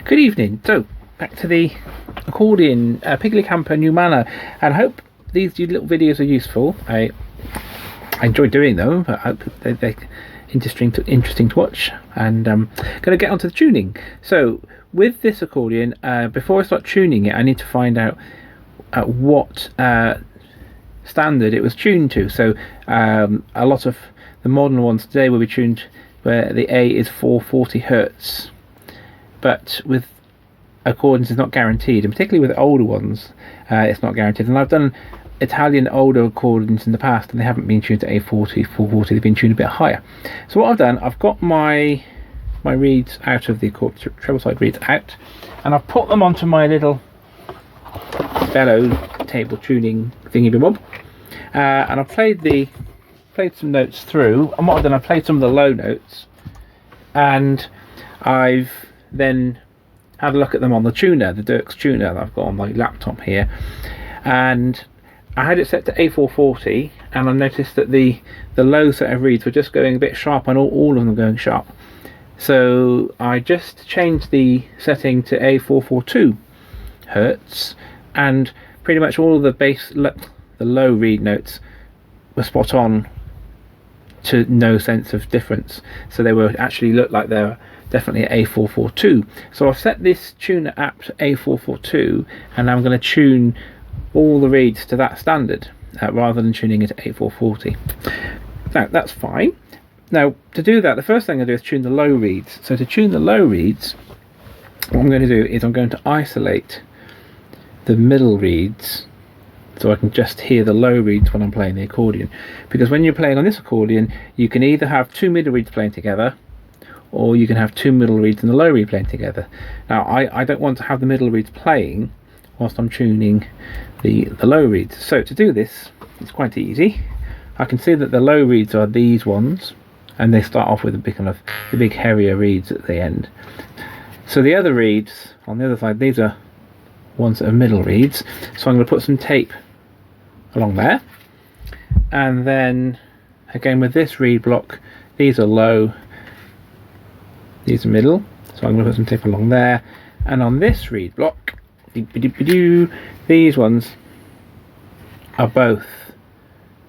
Good evening. So back to the accordion, Pigliacampo New Manner, and I hope these little videos are useful. I enjoy doing them, but I hope they're interesting to watch. And I'm going to get onto the tuning. So with this accordion, before I start tuning it, I need to find out at what standard it was tuned to. So a lot of the modern ones today will be tuned where the A is 440 Hertz, but with accordions it's not guaranteed, and particularly with older ones it's not guaranteed. And I've done Italian older accordions in the past and they haven't been tuned to A40, 440, they've been tuned a bit higher. So what I've done, I've got my reeds out of the treble side reeds out, and I've put them onto my little bellow table tuning thingy bob, and I've played some notes through, and what I've done, I've played some of the low notes, and I've then had a look at them on the tuner, the Dirk's tuner that I've got on my laptop here, and I had it set to A440, and I noticed that the low set of reeds were just going a bit sharp, and all of them going sharp. So I just changed the setting to A442 Hertz, and pretty much all of the low reed notes were spot on, to no sense of difference. So they were actually looked like they were definitely at A442. So I've set this tuner app to A442, and I'm going to tune all the reeds to that standard rather than tuning it at A440. Now that's fine. Now to do that, the first thing I do is tune the low reeds. So to tune the low reeds, what I'm going to do is I'm going to isolate the middle reeds so I can just hear the low reeds when I'm playing the accordion. Because when you're playing on this accordion, you can either have two middle reeds playing together, or you can have two middle reeds and the low reed playing together. Now I don't want to have the middle reeds playing whilst I'm tuning the low reeds. So to do this, it's quite easy. I can see that the low reeds are these ones, and they start off with the big heavier reeds at the end. So the other reeds on the other side, these are ones that are middle reeds. So I'm going to put some tape along there, and then again with this reed block, these are low, these are middle, so I'm going to put some tape along there, and on this reed block, these ones are both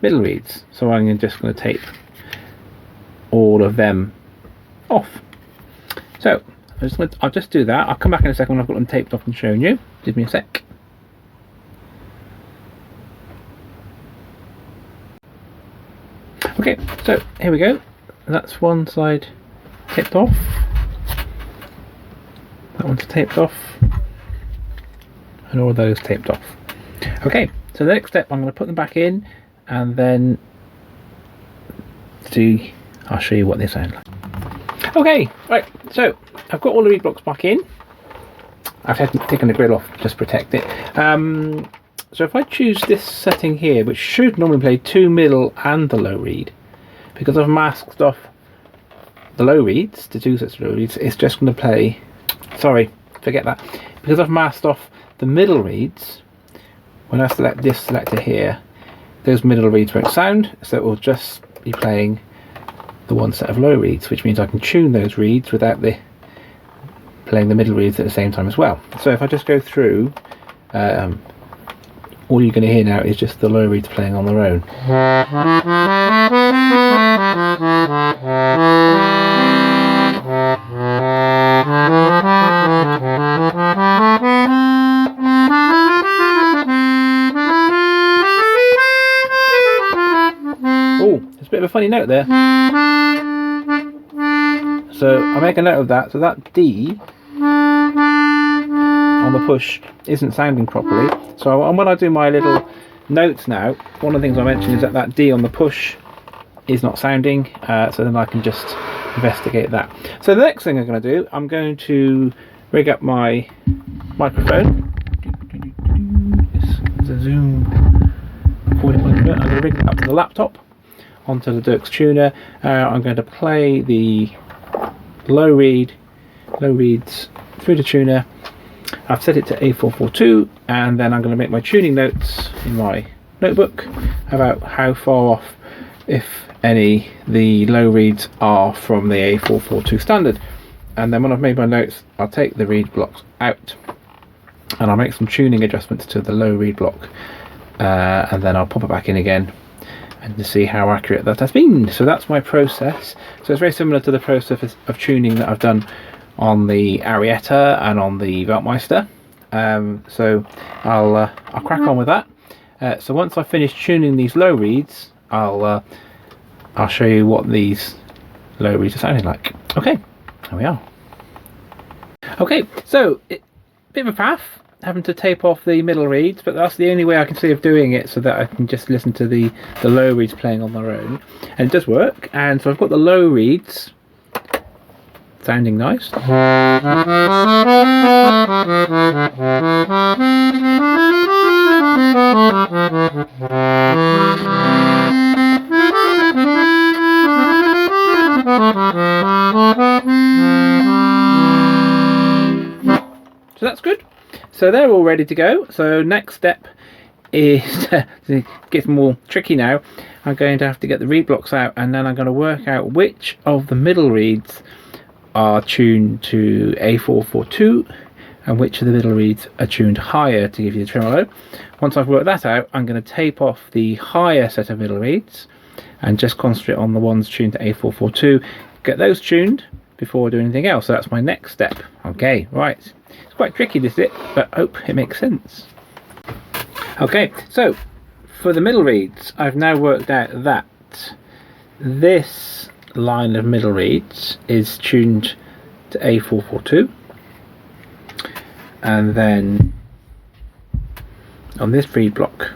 middle reeds, so I'm just going to tape all of them off. So I'll just do that. I'll come back in a second when I've got them taped off and shown you. Give me a sec. Okay, so here we go. That's one side taped off. That one's taped off. And all those taped off. Okay, so the next step, I'm going to put them back in, and then I'll show you what they sound like. Okay, right, so I've got all the reed blocks back in. I've taken the grill off just to protect it. So if I choose this setting here, which should normally play two middle and the low reed, because I've masked off the low reeds, the two sets of low reeds, it's just going to play, sorry, forget that. Because I've masked off the middle reeds, when I select this selector here, those middle reeds won't sound, so it will just be playing the one set of low reeds, which means I can tune those reeds without playing the middle reeds at the same time as well. So if I just go through, all you're going to hear now is just the low reeds playing on their own. Oh, there's a bit of a funny note there. So I make a note of that. So that D on the push isn't sounding properly. So when I do my little notes now, one of the things I mentioned is that D on the push is not sounding, so then I can just investigate that. So the next thing I'm going to do, I'm going to rig up my microphone. This is a Zoom recording microphone. I'm going to rig it up to the laptop, onto the Dirk's tuner. I'm going to play the low reeds through the tuner. I've set it to A442, and then I'm going to make my tuning notes in my notebook about how far off, if any, the low reeds are from the A442 standard. and then when I've made my notes, I'll take the reed blocks out and I'll make some tuning adjustments to the low reed block, and then I'll pop it back in again and to see how accurate that has been. So that's my process. So it's very similar to the process of tuning that I've done on the Arietta and on the Weltmeister. So I'll crack on with that. So once I finish tuning these low reeds, I'll show you what these low reeds are sounding like. Okay, here we are. Okay, so bit of a faff having to tape off the middle reeds, but that's the only way I can see of doing it, so that I can just listen to the low reeds playing on their own, and it does work. And so I've got the low reeds sounding nice. So that's good. So they're all ready to go. So next step is it gets more tricky now. I'm going to have to get the reed blocks out, and then I'm going to work out which of the middle reeds are tuned to A442 and which of the middle reeds are tuned higher to give you the tremolo. Once I've worked that out, I'm going to tape off the higher set of middle reeds and just concentrate on the ones tuned to A442, get those tuned before doing anything else. So that's my next step. Okay, right. It's quite tricky, this bit, but I hope it makes sense. Okay, so for the middle reeds, I've now worked out that this line of middle reeds is tuned to A442, and then on this reed block,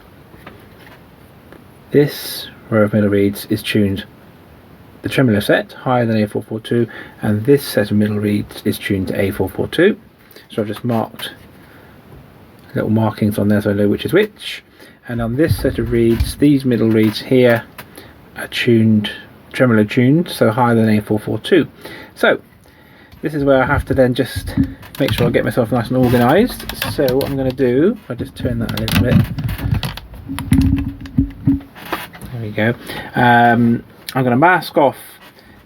this row of middle reeds is tuned the tremolo set higher than A442, and this set of middle reeds is tuned to A442. So I've just marked little markings on there so I know which is which. And on this set of reeds, these middle reeds here are tuned, tremolo tuned, so higher than A442. So this is where I have to then just make sure I get myself nice and organised. So what I'm going to do, I'll just turn that a little bit. There we go. I'm going to mask off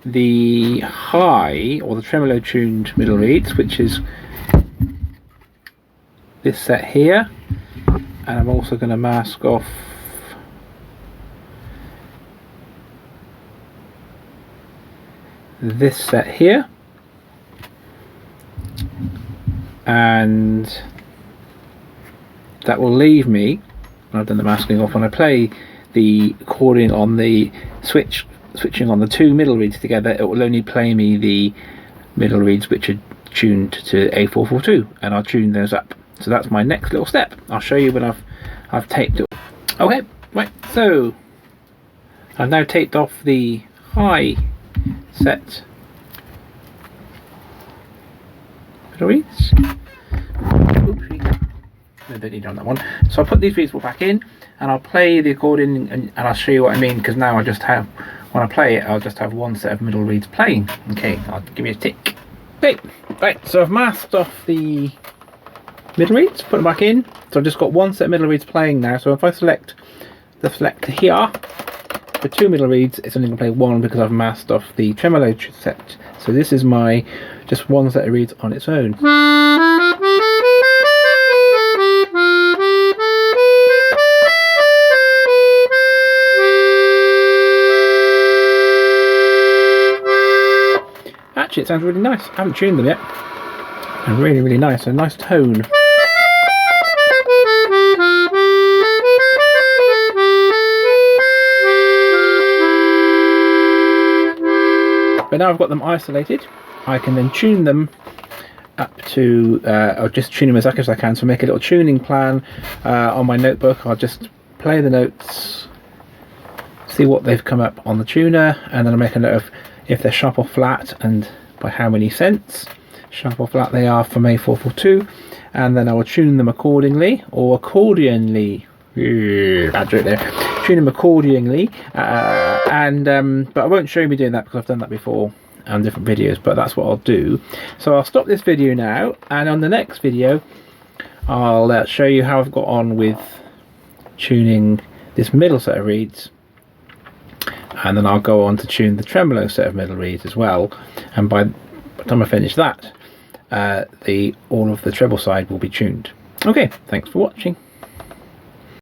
the high or the tremolo tuned middle reeds, which is this set here, and I'm also going to mask off this set here, and that will leave me, when I've done the masking off, when I play the accordion on the switching on the two middle reeds together, it will only play me the middle reeds which are tuned to A442, and I'll tune those up. So that's my next little step. I'll show you when I've taped it. Okay, right, so I've now taped off the high set middle reeds. Oopsie. I don't need on that one. So I'll put these reeds back in, and I'll play the accordion, and I'll show you what I mean, because now I just have, when I play it, I'll just have one set of middle reeds playing. Okay, I'll give you a tick. Okay, right, so I've masked off the middle reeds, put them back in. So I've just got one set of middle reeds playing now. So if I select the selector here, for two middle reeds, it's only going to play one because I've masked off the tremolo set. So this is my just one set of reeds on its own. Actually, it sounds really nice. I haven't tuned them yet. And really, really nice. A nice tone. But now I've got them isolated, I can then tune them up to, I'll just tune them as accurate as I can. So make a little tuning plan on my notebook. I'll just play the notes, see what they've come up on the tuner, and then I'll make a note of if they're sharp or flat and by how many cents sharp or flat they are from A442, and then I will tune them accordingly, or accordionly. Bad joke there. Tune them accordingly, but I won't show you me doing that because I've done that before on different videos, but that's what I'll do. So I'll stop this video now, and on the next video I'll show you how I've got on with tuning this middle set of reeds, and then I'll go on to tune the tremolo set of middle reeds as well, and by by the time I finish that, all of the treble side will be tuned. Okay, thanks for watching.